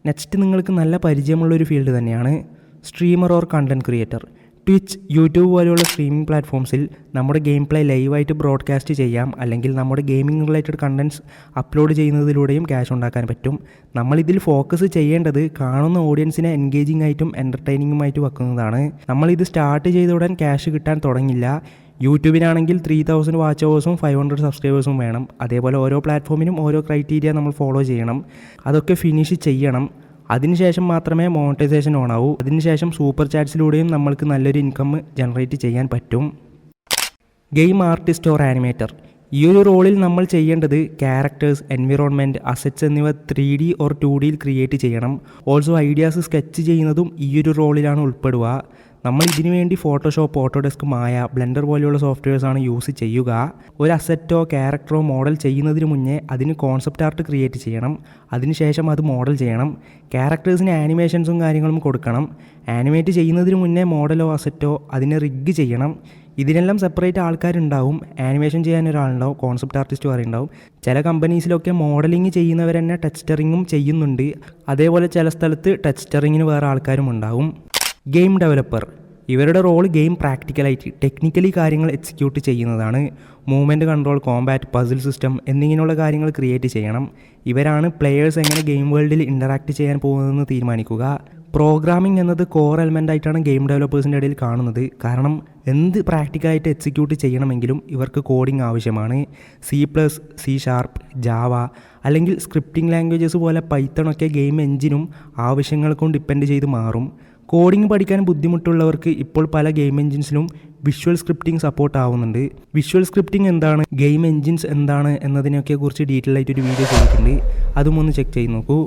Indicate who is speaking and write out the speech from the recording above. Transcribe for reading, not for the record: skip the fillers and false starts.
Speaker 1: Next നിങ്ങൾക്ക് നല്ല പരിചയമുള്ളൊരു ഫീൽഡ് തന്നെയാണ് streamer or content creator. Twitch, YouTube പോലെയുള്ള സ്ട്രീമിംഗ് പ്ലാറ്റ്ഫോംസിൽ നമ്മുടെ ഗെയിം പ്ലേ ലൈവായിട്ട് ബ്രോഡ്കാസ്റ്റ് ചെയ്യാം, അല്ലെങ്കിൽ നമ്മുടെ ഗെയിമിംഗ് റിലേറ്റഡ് കണ്ടൻറ്റ്സ് അപ്ലോഡ് ചെയ്യുന്നതിലൂടെയും ക്യാഷ് ഉണ്ടാക്കാൻ പറ്റും. നമ്മളിതിൽ ഫോക്കസ് ചെയ്യേണ്ടത് കാണുന്ന ഓഡിയൻസിനെ എൻഗേജിംഗ് ആയിട്ടും എൻ്റർടൈനിങ്ങുമായിട്ട് വെക്കുന്നതാണ്. നമ്മളിത് സ്റ്റാർട്ട് ചെയ്ത ഉടൻ ക്യാഷ് കിട്ടാൻ തുടങ്ങില്ല. യൂട്യൂബിനാണെങ്കിൽ 3000 വാച്ച് അവേഴ്സും 500 സബ്സ്ക്രൈബേഴ്സും വേണം. അതേപോലെ ഓരോ പ്ലാറ്റ്ഫോമിനും ഓരോ ക്രൈറ്റീരിയ നമ്മൾ ഫോളോ ചെയ്യണം. അതൊക്കെ ഫിനിഷ് ചെയ്യണം. അതിനുശേഷം മാത്രമേ മോണിറ്റൈസേഷൻ ഓണാവൂ. അതിനുശേഷം സൂപ്പർ ചാറ്റ്സിലൂടെയും നമ്മൾക്ക് നല്ലൊരു ഇൻകം ജനറേറ്റ് ചെയ്യാൻ പറ്റും. Game artist or animator. ഈ ഒരു റോളിൽ നമ്മൾ ചെയ്യേണ്ടത് ക്യാരക്ടേഴ്സ്, എൻവിറോൺമെൻറ്റ്, അസറ്റ്സ് എന്നിവ 3D ഓർ 2Dയിൽ ക്രിയേറ്റ് ചെയ്യണം. ഓൾസോ ഐഡിയാസ് സ്കെച്ച് ചെയ്യുന്നതും ഈ ഒരു റോളിലാണ് ഉൾപ്പെടുക. നമ്മൾ ഇതിനു വേണ്ടി ഫോട്ടോഷോപ്പ്, ഓട്ടോഡെസ്ക്, മായ, ബ്ലെൻഡർ പോലെയുള്ള സോഫ്റ്റ്വെയർസാണ് യൂസ് ചെയ്യുക. ഒരു അസറ്റോ ക്യാരക്ടറോ മോഡൽ ചെയ്യുന്നതിന് മുന്നേ അതിന് കോൺസെപ്റ്റ് ആർട്ട് ക്രിയേറ്റ് ചെയ്യണം. അതിനുശേഷം അത് മോഡൽ ചെയ്യണം. ക്യാരക്ടേഴ്സിന് ആനിമേഷൻസും കാര്യങ്ങളും കൊടുക്കണം. ആനിമേറ്റ് ചെയ്യുന്നതിന് മുന്നേ മോഡലോ അസറ്റോ അതിനെ റിഗ് ചെയ്യണം. ഇതിനെല്ലാം സെപ്പറേറ്റ് ആൾക്കാരുണ്ടാവും. ആനിമേഷൻ ചെയ്യാൻ ഒരാളുണ്ടാവും, കോൺസെപ്റ്റ് ആർട്ടിസ്റ്റ് പറയുണ്ടാവും. ചില കമ്പനീസിലൊക്കെ മോഡലിംഗ് ചെയ്യുന്നവർ തന്നെ ടെക്സ്ചറിങ്ങും ചെയ്യുന്നുണ്ട്. അതേപോലെ ചില സ്ഥലത്ത് ടെക്സ്ചറിങ്ങിന് വേറെ ആൾക്കാരും ഉണ്ടാവും. Game developer. ഇവരുടെ റോൾ ഗെയിം പ്രാക്ടിക്കലായിട്ട് ടെക്നിക്കലി കാര്യങ്ങൾ എക്സിക്യൂട്ട് ചെയ്യുന്നതാണ്. Movement control, Kombat, puzzle system എന്നിങ്ങനെയുള്ള കാര്യങ്ങൾ ക്രിയേറ്റ് ചെയ്യണം. ഇവരാണ് പ്ലെയേഴ്സ് എങ്ങനെ ഗെയിം വേൾഡിൽ ഇൻ്ററാക്ട് ചെയ്യാൻ പോകുന്നതെന്ന് തീരുമാനിക്കുക. പ്രോഗ്രാമിംഗ് എന്നത് കോർ എലമെൻ്റ് ആയിട്ടാണ് ഗെയിം ഡെവലപ്പേഴ്സിൻ്റെ ഇടയിൽ കാണുന്നത്. കാരണം എന്ത് പ്രാക്ടിക്കലായിട്ട് എക്സിക്യൂട്ട് ചെയ്യണമെങ്കിലും ഇവർക്ക് കോഡിംഗ് ആവശ്യമാണ്. C++, C#, ജാവ അല്ലെങ്കിൽ സ്ക്രിപ്റ്റിംഗ് ലാംഗ്വേജസ് പോലെ പൈത്തണൊക്കെ ഗെയിം എഞ്ചിനും ആവശ്യങ്ങൾക്കും ഡിപ്പെൻഡ് ചെയ്ത് മാറും. കോഡിംഗ് പഠിക്കാൻ ബുദ്ധിമുട്ടുള്ളവർക്ക് ഇപ്പോൾ പല ഗെയിം എഞ്ചിൻസിലും വിഷ്വൽ സ്ക്രിപ്റ്റിംഗ് സപ്പോർട്ട് ആവുന്നുണ്ട്. വിഷ്വൽ സ്ക്രിപ്റ്റിംഗ് എന്താണ്, ഗെയിം എഞ്ചിൻസ് എന്താണ് എന്നതിനെയൊക്കെ കുറിച്ച് ഡീറ്റെയിൽ ആയിട്ടൊരു വീഡിയോ ചെയ്തിട്ടുണ്ട്. അതും ഒന്ന് ചെക്ക് ചെയ്ത് നോക്കൂ.